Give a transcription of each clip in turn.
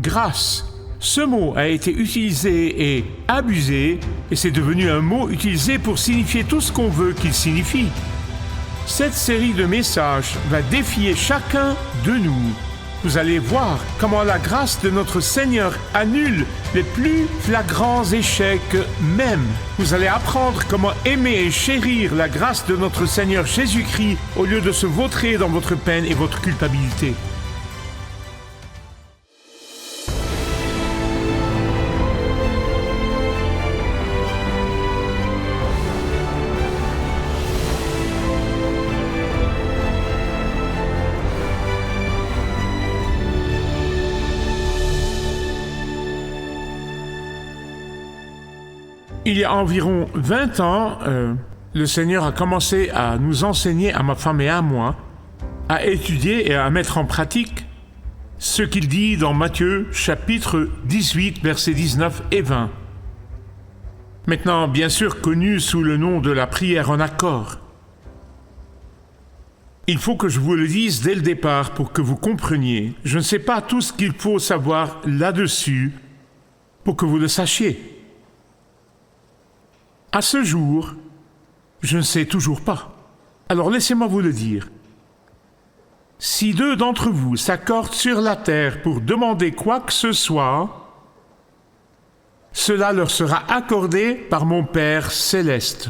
grâce. Ce mot a été utilisé et abusé, et c'est devenu un mot utilisé pour signifier tout ce qu'on veut qu'il signifie. Cette série de messages va défier chacun de nous. Vous allez voir comment la grâce de notre Seigneur annule les plus flagrants échecs même. Vous allez apprendre comment aimer et chérir la grâce de notre Seigneur Jésus-Christ au lieu de se vautrer dans votre peine et votre culpabilité. Il y a environ 20 ans, le Seigneur a commencé à nous enseigner, à ma femme et à moi, à étudier et à mettre en pratique ce qu'il dit dans Matthieu chapitre 18, versets 19 et 20. Maintenant, bien sûr, connu sous le nom de la prière en accord. Il faut que je vous le dise dès le départ pour que vous compreniez. Je ne sais pas tout ce qu'il faut savoir là-dessus pour que vous le sachiez. À ce jour, je ne sais toujours pas. Alors laissez-moi vous le dire. Si deux d'entre vous s'accordent sur la terre pour demander quoi que ce soit, cela leur sera accordé par mon Père céleste.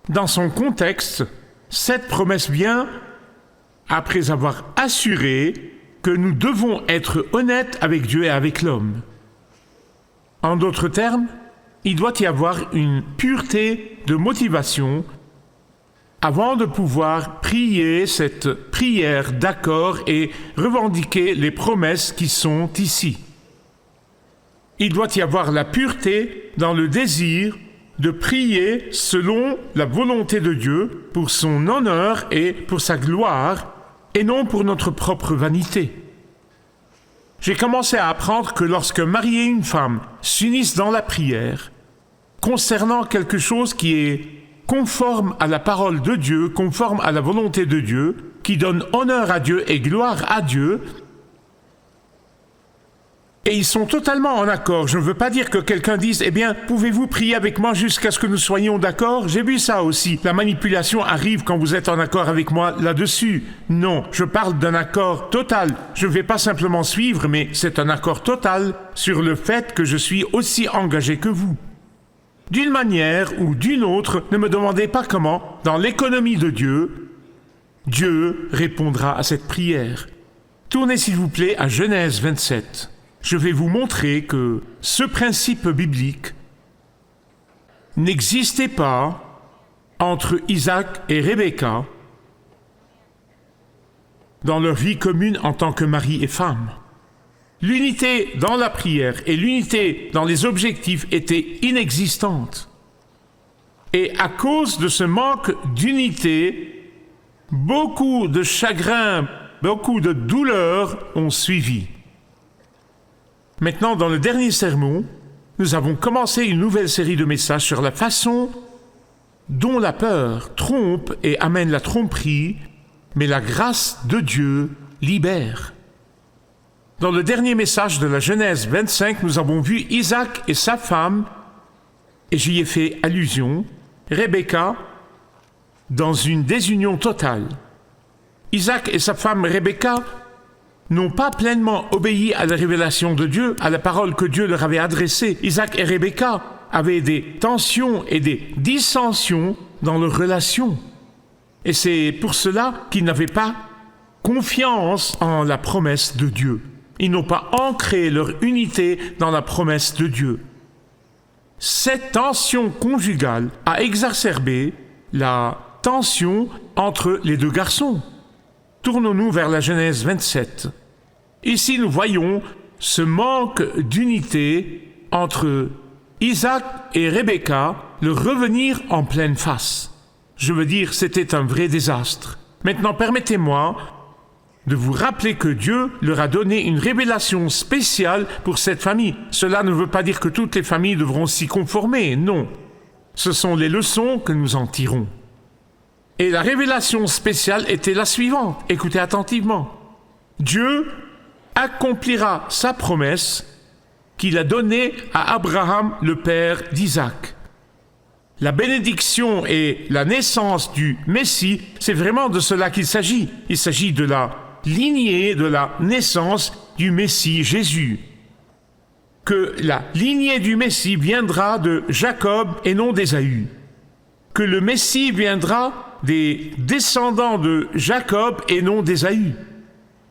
Dans son contexte, cette promesse vient après avoir assuré que nous devons être honnêtes avec Dieu et avec l'homme. En d'autres termes, il doit y avoir une pureté de motivation avant de pouvoir prier cette prière d'accord et revendiquer les promesses qui sont ici. Il doit y avoir la pureté dans le désir de prier selon la volonté de Dieu pour son honneur et pour sa gloire et non pour notre propre vanité. J'ai commencé à apprendre que lorsque mari et une femme s'unissent dans la prière, concernant quelque chose qui est conforme à la parole de Dieu, conforme à la volonté de Dieu, qui donne honneur à Dieu et gloire à Dieu, et ils sont totalement en accord. Je ne veux pas dire que quelqu'un dise « Eh bien, pouvez-vous prier avec moi jusqu'à ce que nous soyons d'accord ?» J'ai vu ça aussi. La manipulation arrive quand vous êtes en accord avec moi là-dessus. Non, je parle d'un accord total. Je ne vais pas simplement suivre, mais c'est un accord total sur le fait que je suis aussi engagé que vous. D'une manière ou d'une autre, ne me demandez pas comment, dans l'économie de Dieu, Dieu répondra à cette prière. Tournez s'il vous plaît à Genèse 27. Je vais vous montrer que ce principe biblique n'existait pas entre Isaac et Rebecca dans leur vie commune en tant que mari et femme. L'unité dans la prière et l'unité dans les objectifs étaient inexistantes. Et à cause de ce manque d'unité, beaucoup de chagrin, beaucoup de douleurs ont suivi. Maintenant, dans le dernier sermon, nous avons commencé une nouvelle série de messages sur la façon dont la peur trompe et amène la tromperie, mais la grâce de Dieu libère. Dans le dernier message de la Genèse 25, nous avons vu Isaac et sa femme, et j'y ai fait allusion, Rebecca, dans une désunion totale. Isaac et sa femme Rebecca n'ont pas pleinement obéi à la révélation de Dieu, à la parole que Dieu leur avait adressée. Isaac et Rebecca avaient des tensions et des dissensions dans leur relation. Et c'est pour cela qu'ils n'avaient pas confiance en la promesse de Dieu. Ils n'ont pas ancré leur unité dans la promesse de Dieu. Cette tension conjugale a exacerbé la tension entre les deux garçons. Tournons-nous vers la Genèse 27. Ici, nous voyons ce manque d'unité entre Isaac et Rebecca, le revenir en pleine face. Je veux dire, c'était un vrai désastre. Maintenant, permettez-moi de vous rappeler que Dieu leur a donné une révélation spéciale pour cette famille. Cela ne veut pas dire que toutes les familles devront s'y conformer, non. Ce sont les leçons que nous en tirons. Et la révélation spéciale était la suivante. Écoutez attentivement. Dieu accomplira sa promesse qu'il a donnée à Abraham, le père d'Isaac. La bénédiction et la naissance du Messie, c'est vraiment de cela qu'il s'agit. Il s'agit de la lignée, de la naissance du Messie Jésus. Que la lignée du Messie viendra de Jacob et non d'Ésaü. Que le Messie viendra des descendants de Jacob et non d'Ésaü.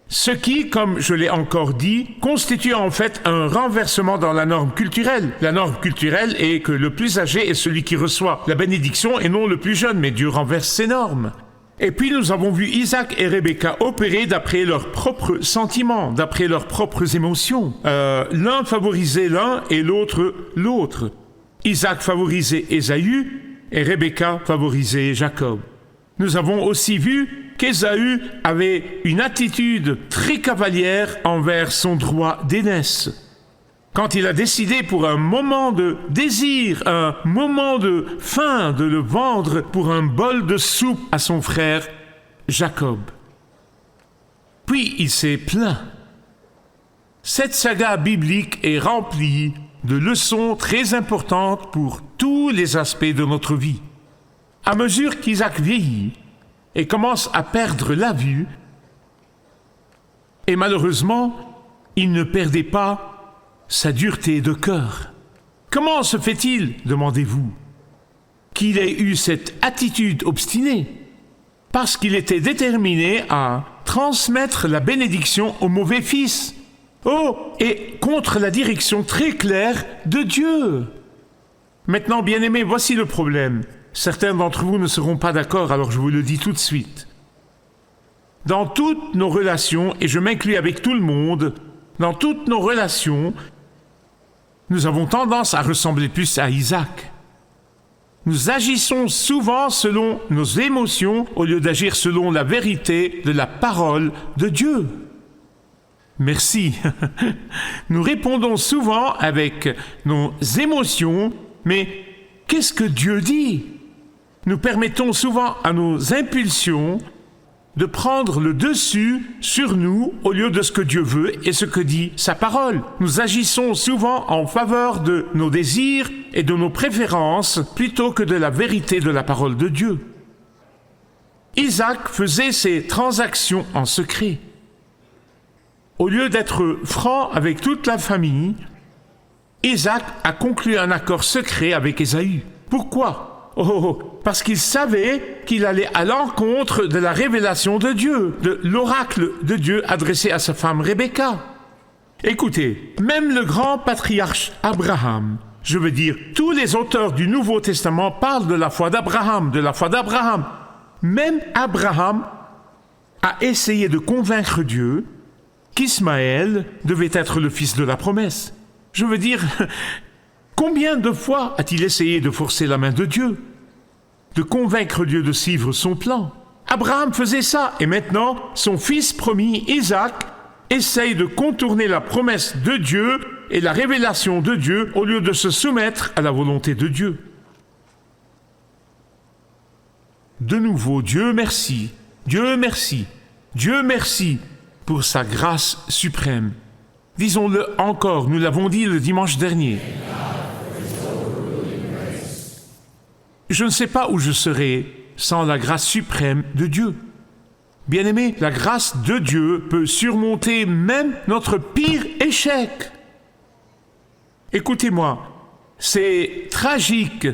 Ce qui, comme je l'ai encore dit, constitue en fait un renversement dans la norme culturelle. La norme culturelle est que le plus âgé est celui qui reçoit la bénédiction et non le plus jeune, mais Dieu renverse ces normes. Et puis nous avons vu Isaac et Rebecca opérer d'après leurs propres sentiments, d'après leurs propres émotions. L'un favorisait l'un et l'autre l'autre. Isaac favorisait Ésaü et Rebecca favorisait Jacob. Nous avons aussi vu qu'Ésaü avait une attitude très cavalière envers son droit d'aînesse. Quand il a décidé pour un moment de désir, un moment de faim, de le vendre pour un bol de soupe à son frère Jacob. Puis il s'est plaint. Cette saga biblique est remplie de leçons très importantes pour tous les aspects de notre vie. À mesure qu'Isaac vieillit et commence à perdre la vue, et malheureusement, il ne perdait pas sa dureté de cœur. Comment se fait-il, demandez-vous, qu'il ait eu cette attitude obstinée? Parce qu'il était déterminé à transmettre la bénédiction au mauvais fils. Oh, et contre la direction très claire de Dieu. Maintenant, bien-aimés, voici le problème. Certains d'entre vous ne seront pas d'accord, alors je vous le dis tout de suite. Dans toutes nos relations, et je m'inclus avec tout le monde, dans toutes nos relations, nous avons tendance à ressembler plus à Isaac. Nous agissons souvent selon nos émotions au lieu d'agir selon la vérité de la parole de Dieu. Merci. Nous répondons souvent avec nos émotions, mais qu'est-ce que Dieu dit? Nous permettons souvent à nos impulsions de prendre le dessus sur nous au lieu de ce que Dieu veut et ce que dit sa parole. Nous agissons souvent en faveur de nos désirs et de nos préférences plutôt que de la vérité de la parole de Dieu. Isaac faisait ses transactions en secret. Au lieu d'être franc avec toute la famille, Isaac a conclu un accord secret avec Ésaü. Pourquoi ? Parce qu'il savait qu'il allait à l'encontre de la révélation de Dieu, de l'oracle de Dieu adressé à sa femme Rebecca. Écoutez, même le grand patriarche Abraham, je veux dire, tous les auteurs du Nouveau Testament parlent de la foi d'Abraham, de la foi d'Abraham. Même Abraham a essayé de convaincre Dieu qu'Ismaël devait être le fils de la promesse. Je veux dire, combien de fois a-t-il essayé de forcer la main de Dieu, de convaincre Dieu de suivre son plan? Abraham faisait ça, et maintenant, son fils promis, Isaac, essaye de contourner la promesse de Dieu et la révélation de Dieu au lieu de se soumettre à la volonté de Dieu. De nouveau, Dieu merci, Dieu merci, Dieu merci pour sa grâce suprême. Disons-le encore, nous l'avons dit le dimanche dernier. Je ne sais pas où je serais sans la grâce suprême de Dieu. Bien-aimé, la grâce de Dieu peut surmonter même notre pire échec. Écoutez-moi, c'est tragique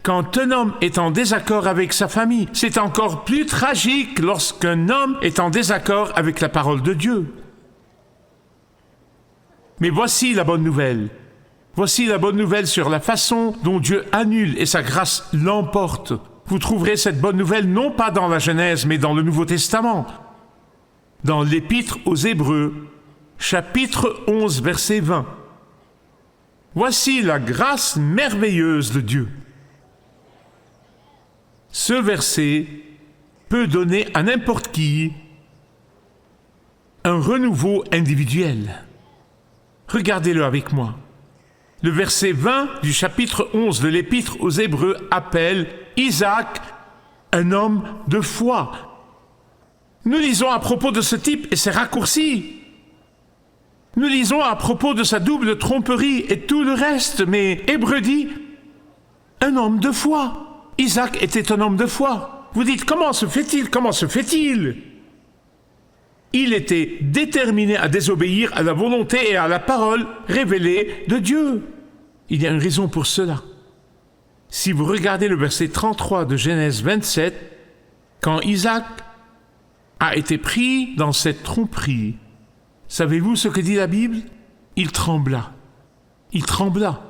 quand un homme est en désaccord avec sa famille. C'est encore plus tragique lorsqu'un homme est en désaccord avec la parole de Dieu. Mais voici la bonne nouvelle. Voici la bonne nouvelle sur la façon dont Dieu annule et sa grâce l'emporte. Vous trouverez cette bonne nouvelle non pas dans la Genèse, mais dans le Nouveau Testament. Dans l'Épître aux Hébreux, chapitre 11, verset 20. Voici la grâce merveilleuse de Dieu. Ce verset peut donner à n'importe qui un renouveau individuel. Regardez-le avec moi. Le verset 20 du chapitre 11 de l'Épître aux Hébreux appelle Isaac un homme de foi. Nous lisons à propos de ce type et c'est raccourci. Nous lisons à propos de sa double tromperie et tout le reste, mais Hébreux dit un homme de foi. Isaac était un homme de foi. Vous dites, comment se fait-il? Comment se fait-il? Il était déterminé à désobéir à la volonté et à la parole révélée de Dieu. Il y a une raison pour cela. Si vous regardez le verset 33 de Genèse 27, quand Isaac a été pris dans cette tromperie, savez-vous ce que dit la Bible? Il trembla. Il trembla.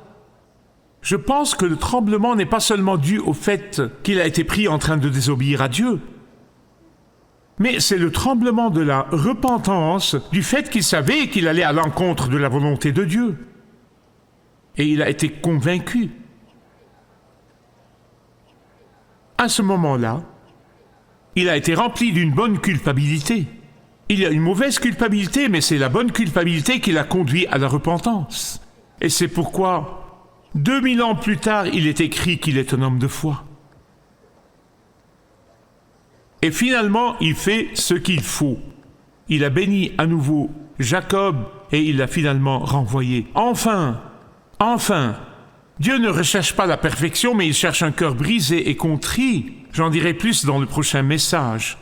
Je pense que le tremblement n'est pas seulement dû au fait qu'il a été pris en train de désobéir à Dieu, mais c'est le tremblement de la repentance, du fait qu'il savait qu'il allait à l'encontre de la volonté de Dieu. Et il a été convaincu. À ce moment-là, il a été rempli d'une bonne culpabilité. Il y a une mauvaise culpabilité, mais c'est la bonne culpabilité qui l'a conduit à la repentance. Et c'est pourquoi, 2000 ans plus tard, il est écrit qu'il est un homme de foi. Et finalement, il fait ce qu'il faut. Il a béni à nouveau Jacob et il l'a finalement renvoyé. Enfin, Dieu ne recherche pas la perfection, mais il cherche un cœur brisé et contrit. J'en dirai plus dans le prochain message.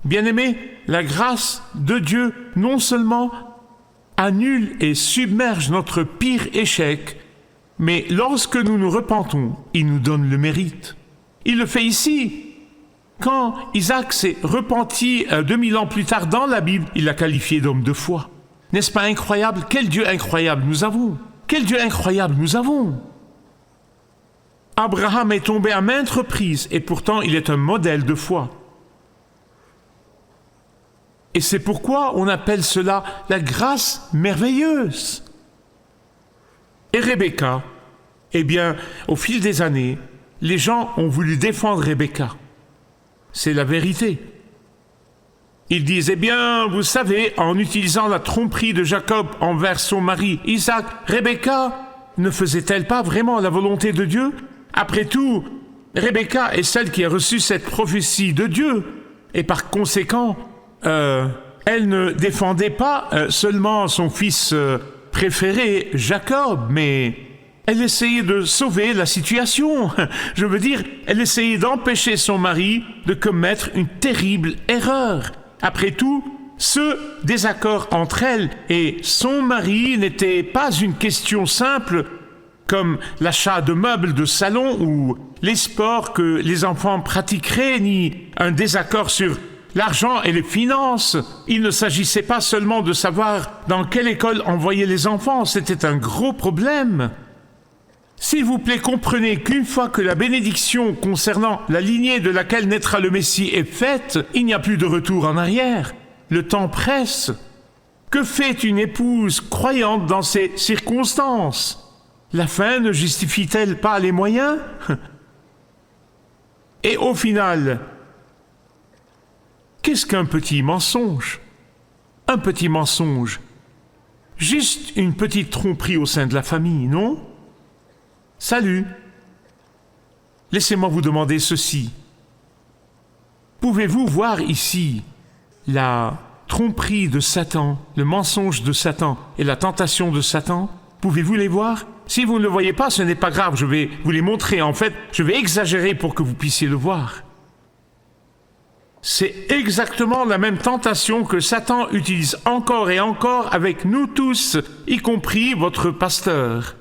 Bien-aimés, la grâce de Dieu non seulement annule et submerge notre pire échec, mais lorsque nous nous repentons, il nous donne le mérite. Il le fait ici. Quand Isaac s'est repenti 2000 ans plus tard dans la Bible, il l'a qualifié d'homme de foi. N'est-ce pas incroyable? Quel Dieu incroyable nous avons! Quel Dieu incroyable nous avons! Abraham est tombé à maintes reprises et pourtant il est un modèle de foi. Et c'est pourquoi on appelle cela la grâce merveilleuse. Et Rebecca, eh bien, au fil des années, les gens ont voulu défendre Rebecca. C'est la vérité. Ils disent, eh bien, vous savez, en utilisant la tromperie de Jacob envers son mari Isaac, Rebecca ne faisait-elle pas vraiment la volonté de Dieu? Après tout, Rebecca est celle qui a reçu cette prophétie de Dieu. Et par conséquent, elle ne défendait pas seulement son fils préféré, Jacob, mais elle essayait de sauver la situation. Je veux dire, elle essayait d'empêcher son mari de commettre une terrible erreur. Après tout, ce désaccord entre elle et son mari n'était pas une question simple comme l'achat de meubles de salon ou les sports que les enfants pratiqueraient, ni un désaccord sur l'argent et les finances. Il ne s'agissait pas seulement de savoir dans quelle école envoyer les enfants, c'était un gros problème. S'il vous plaît, comprenez qu'une fois que la bénédiction concernant la lignée de laquelle naîtra le Messie est faite, il n'y a plus de retour en arrière. Le temps presse. Que fait une épouse croyante dans ces circonstances? La fin ne justifie-t-elle pas les moyens? Et au final, qu'est-ce qu'un petit mensonge? Un petit mensonge. Juste une petite tromperie au sein de la famille, non? Salut. Laissez-moi vous demander ceci. Pouvez-vous voir ici la tromperie de Satan, le mensonge de Satan et la tentation de Satan? Pouvez-vous les voir? Si vous ne le voyez pas, ce n'est pas grave, je vais vous les montrer. En fait, je vais exagérer pour que vous puissiez le voir. C'est exactement la même tentation que Satan utilise encore et encore avec nous tous, y compris votre pasteur.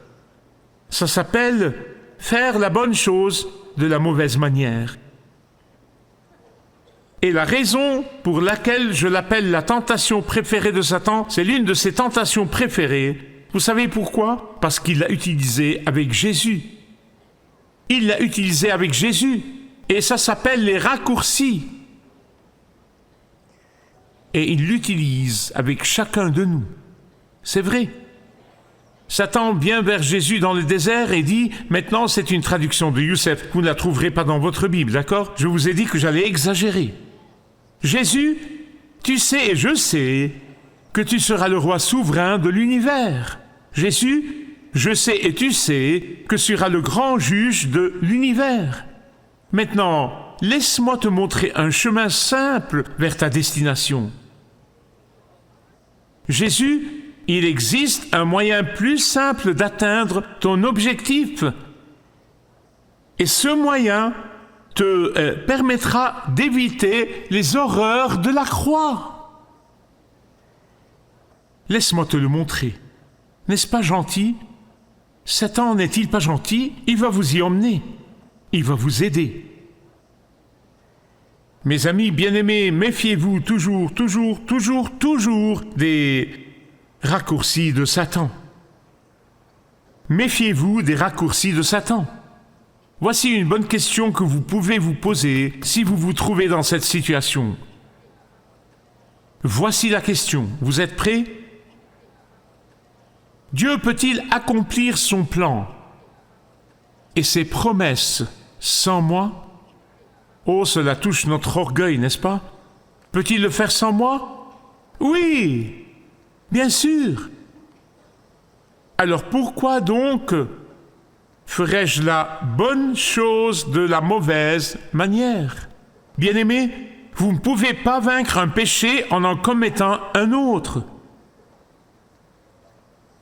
Ça s'appelle faire la bonne chose de la mauvaise manière. Et la raison pour laquelle je l'appelle la tentation préférée de Satan, c'est l'une de ses tentations préférées. Vous savez pourquoi? Parce qu'il l'a utilisée avec Jésus. Il l'a utilisée avec Jésus. Et ça s'appelle les raccourcis. Et il l'utilise avec chacun de nous. C'est vrai. Satan vient vers Jésus dans le désert et dit, maintenant c'est une traduction de Youssef, vous ne la trouverez pas dans votre Bible, d'accord? Je vous ai dit que j'allais exagérer. Jésus, tu sais et je sais que tu seras le roi souverain de l'univers. Jésus, je sais et tu sais que tu seras le grand juge de l'univers. Maintenant, laisse-moi te montrer un chemin simple vers ta destination. Jésus, il existe un moyen plus simple d'atteindre ton objectif. Et ce moyen te permettra d'éviter les horreurs de la croix. Laisse-moi te le montrer. N'est-ce pas gentil? Satan n'est-il pas gentil? Il va vous y emmener. Il va vous aider. Mes amis bien-aimés, méfiez-vous toujours des raccourcis de Satan. Méfiez-vous des raccourcis de Satan. Voici une bonne question que vous pouvez vous poser si vous vous trouvez dans cette situation. Voici la question. Vous êtes prêts? Dieu peut-il accomplir son plan et ses promesses sans moi? Oh, cela touche notre orgueil, n'est-ce pas? Peut-il le faire sans moi? Oui, bien sûr. Alors pourquoi donc ferais-je la bonne chose de la mauvaise manière? Bien-aimés, vous ne pouvez pas vaincre un péché en commettant un autre.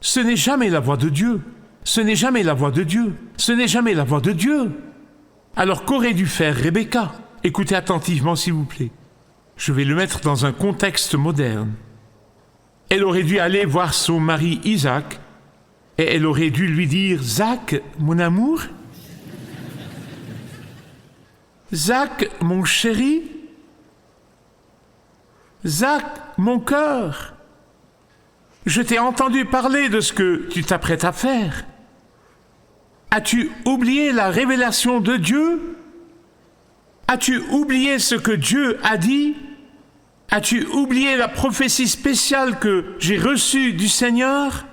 Ce n'est jamais la voie de Dieu. Ce n'est jamais la voie de Dieu. Ce n'est jamais la voie de Dieu. Alors qu'aurait dû faire Rebecca? Écoutez attentivement s'il vous plaît. Je vais le mettre dans un contexte moderne. Elle aurait dû aller voir son mari Isaac et elle aurait dû lui dire « Zach, mon amour, Zach, mon chéri, Zach, mon cœur, je t'ai entendu parler de ce que tu t'apprêtes à faire. As-tu oublié la révélation de Dieu? As-tu oublié ce que Dieu a dit? As-tu oublié la prophétie spéciale que j'ai reçue du Seigneur?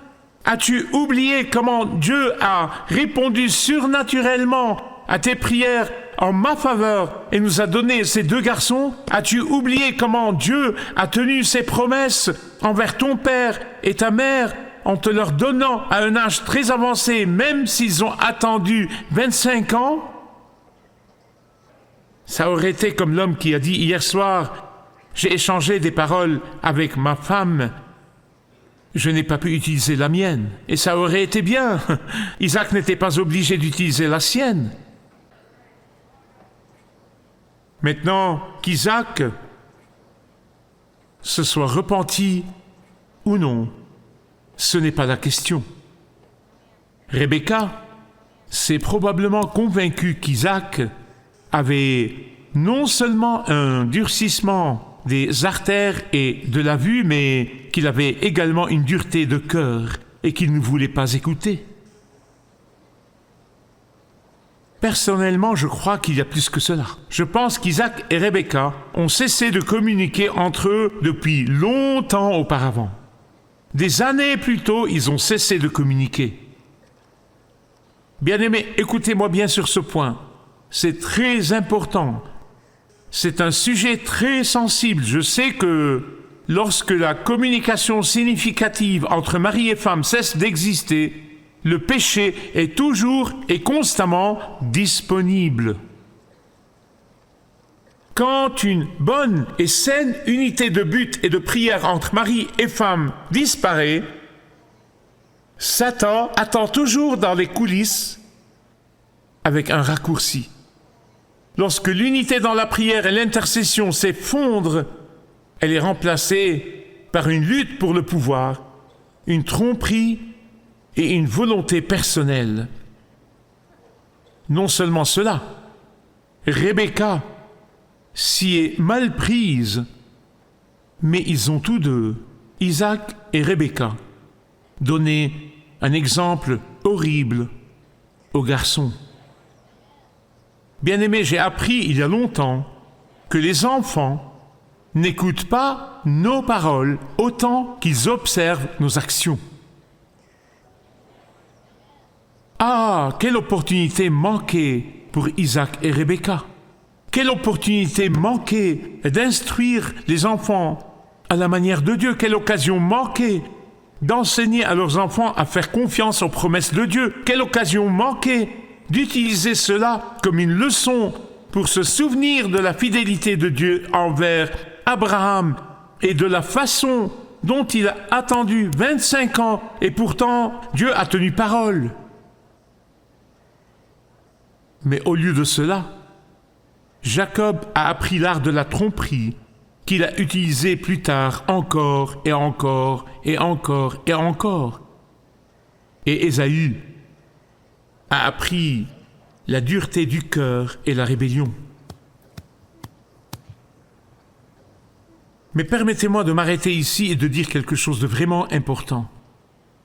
As-tu oublié comment Dieu a répondu surnaturellement à tes prières en ma faveur et nous a donné ces 2 garçons? As-tu oublié comment Dieu a tenu ses promesses envers ton père et ta mère en te leur donnant à un âge très avancé, même s'ils ont attendu 25 ans? Ça aurait été comme l'homme qui a dit hier soir, j'ai échangé des paroles avec ma femme, je n'ai pas pu utiliser la mienne. Et ça aurait été bien. Isaac n'était pas obligé d'utiliser la sienne. Maintenant qu'Isaac se soit repenti ou non, ce n'est pas la question. Rebecca s'est probablement convaincue qu'Isaac avait non seulement un durcissement des artères et de la vue, mais qu'il avait également une dureté de cœur et qu'il ne voulait pas écouter. Personnellement, je crois qu'il y a plus que cela. Je pense qu'Isaac et Rebecca ont cessé de communiquer entre eux depuis longtemps auparavant. Des années plus tôt, ils ont cessé de communiquer. Bien-aimés, écoutez-moi bien sur ce point. C'est très important. C'est un sujet très sensible. Je sais que lorsque la communication significative entre mari et femme cesse d'exister, le péché est toujours et constamment disponible. Quand une bonne et saine unité de but et de prière entre mari et femme disparaît, Satan attend toujours dans les coulisses avec un raccourci. Lorsque l'unité dans la prière et l'intercession s'effondre, elle est remplacée par une lutte pour le pouvoir, une tromperie et une volonté personnelle. Non seulement cela, Rebecca s'y est mal prise, mais ils ont tous deux, Isaac et Rebecca, donné un exemple horrible aux garçons. Bien-aimé, j'ai appris il y a longtemps que les enfants n'écoutent pas nos paroles autant qu'ils observent nos actions. Ah, quelle opportunité manquée pour Isaac et Rebecca! Quelle opportunité manquée d'instruire les enfants à la manière de Dieu! Quelle occasion manquée d'enseigner à leurs enfants à faire confiance aux promesses de Dieu! Quelle occasion manquée d'utiliser cela comme une leçon pour se souvenir de la fidélité de Dieu envers Abraham et de la façon dont il a attendu 25 ans, et pourtant Dieu a tenu parole. Mais au lieu de cela, Jacob a appris l'art de la tromperie qu'il a utilisé plus tard encore et encore et encore et encore. Et Ésaü a appris la dureté du cœur et la rébellion. Mais permettez-moi de m'arrêter ici et de dire quelque chose de vraiment important.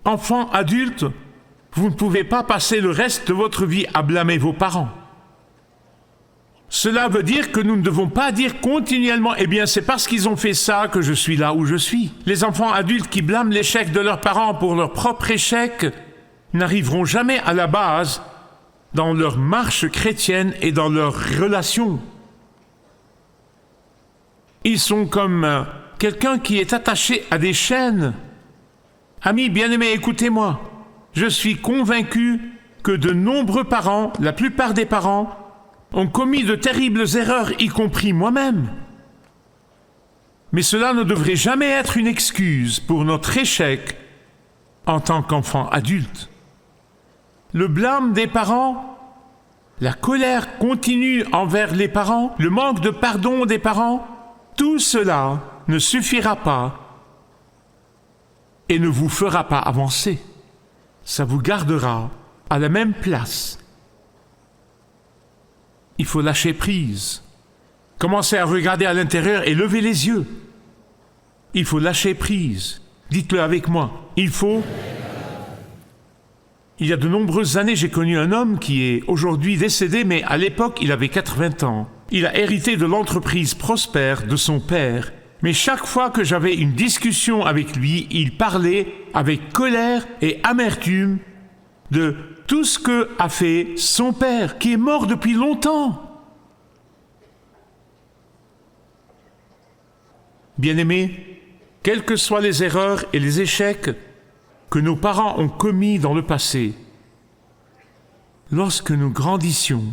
Enfants, adultes, vous ne pouvez pas passer le reste de votre vie à blâmer vos parents. Cela veut dire que nous ne devons pas dire continuellement « Eh bien, c'est parce qu'ils ont fait ça que je suis là où je suis ». Les enfants adultes qui blâment l'échec de leurs parents pour leur propre échec n'arriveront jamais à la base dans leur marche chrétienne et dans leurs relations. Ils sont comme quelqu'un qui est attaché à des chaînes. Amis bien-aimés, écoutez-moi. Je suis convaincu que de nombreux parents, la plupart des parents, ont commis de terribles erreurs, y compris moi-même. Mais cela ne devrait jamais être une excuse pour notre échec en tant qu'enfant adulte. Le blâme des parents, la colère continue envers les parents, le manque de pardon des parents, tout cela ne suffira pas et ne vous fera pas avancer. Ça vous gardera à la même place. Il faut lâcher prise. Commencez à regarder à l'intérieur et lever les yeux. Il faut lâcher prise. Dites-le avec moi. Il y a de nombreuses années, j'ai connu un homme qui est aujourd'hui décédé, mais à l'époque, il avait 80 ans. Il a hérité de l'entreprise prospère de son père. Mais chaque fois que j'avais une discussion avec lui, il parlait avec colère et amertume de tout ce que a fait son père, qui est mort depuis longtemps. Bien-aimés, quelles que soient les erreurs et les échecs que nos parents ont commis dans le passé, lorsque nous grandissions,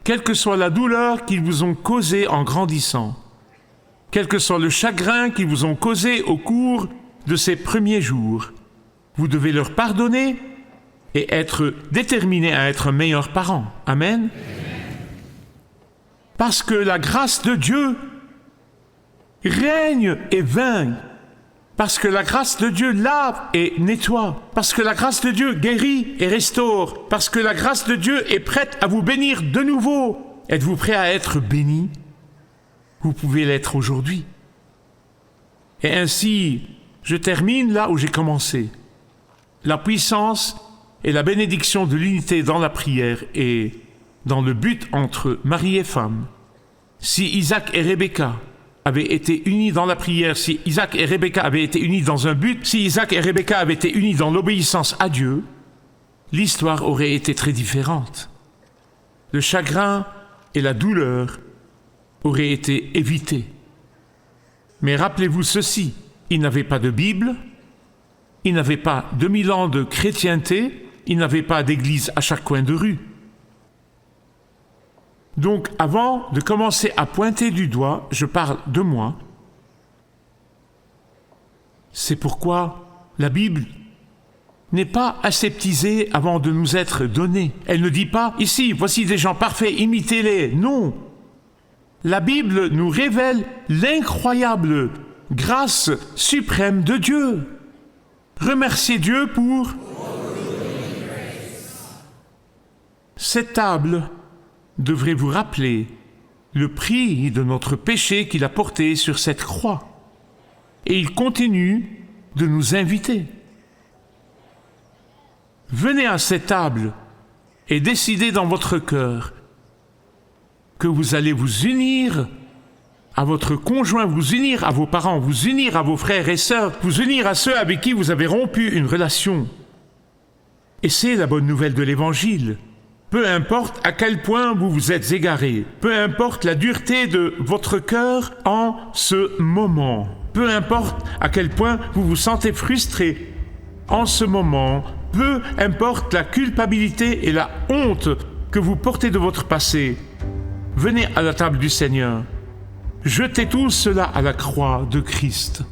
quelle que soit la douleur qu'ils vous ont causée en grandissant, quel que soit le chagrin qu'ils vous ont causé au cours de ces premiers jours, vous devez leur pardonner et être déterminé à être un meilleur parent. Amen. Parce que la grâce de Dieu règne et vainque. Parce que la grâce de Dieu lave et nettoie. Parce que la grâce de Dieu guérit et restaure. Parce que la grâce de Dieu est prête à vous bénir de nouveau. Êtes-vous prêt à être béni? Vous pouvez l'être aujourd'hui. Et ainsi, je termine là où j'ai commencé. La puissance et la bénédiction de l'unité dans la prière et dans le but entre mari et femme. Si Isaac et Rebecca avaient été unis dans la prière, si Isaac et Rebecca avaient été unis dans un but, si Isaac et Rebecca avaient été unis dans l'obéissance à Dieu, l'histoire aurait été très différente. Le chagrin et la douleur auraient été évités. Mais rappelez-vous ceci, ils n'avaient pas de Bible, ils n'avaient pas 2000 ans de chrétienté, ils n'avaient pas d'église à chaque coin de rue. Donc, avant de commencer à pointer du doigt, je parle de moi. C'est pourquoi la Bible n'est pas aseptisée avant de nous être donnée. Elle ne dit pas « Ici, voici des gens parfaits, imitez-les ». Non. La Bible nous révèle l'incroyable grâce suprême de Dieu. Remerciez Dieu pour cette table devrait vous rappeler le prix de notre péché qu'il a porté sur cette croix. Et il continue de nous inviter. Venez à cette table et décidez dans votre cœur que vous allez vous unir à votre conjoint, vous unir à vos parents, vous unir à vos frères et sœurs, vous unir à ceux avec qui vous avez rompu une relation. Et c'est la bonne nouvelle de l'Évangile. Peu importe à quel point vous vous êtes égaré, peu importe la dureté de votre cœur en ce moment, peu importe à quel point vous vous sentez frustré en ce moment, peu importe la culpabilité et la honte que vous portez de votre passé, venez à la table du Seigneur. Jetez tout cela à la croix de Christ.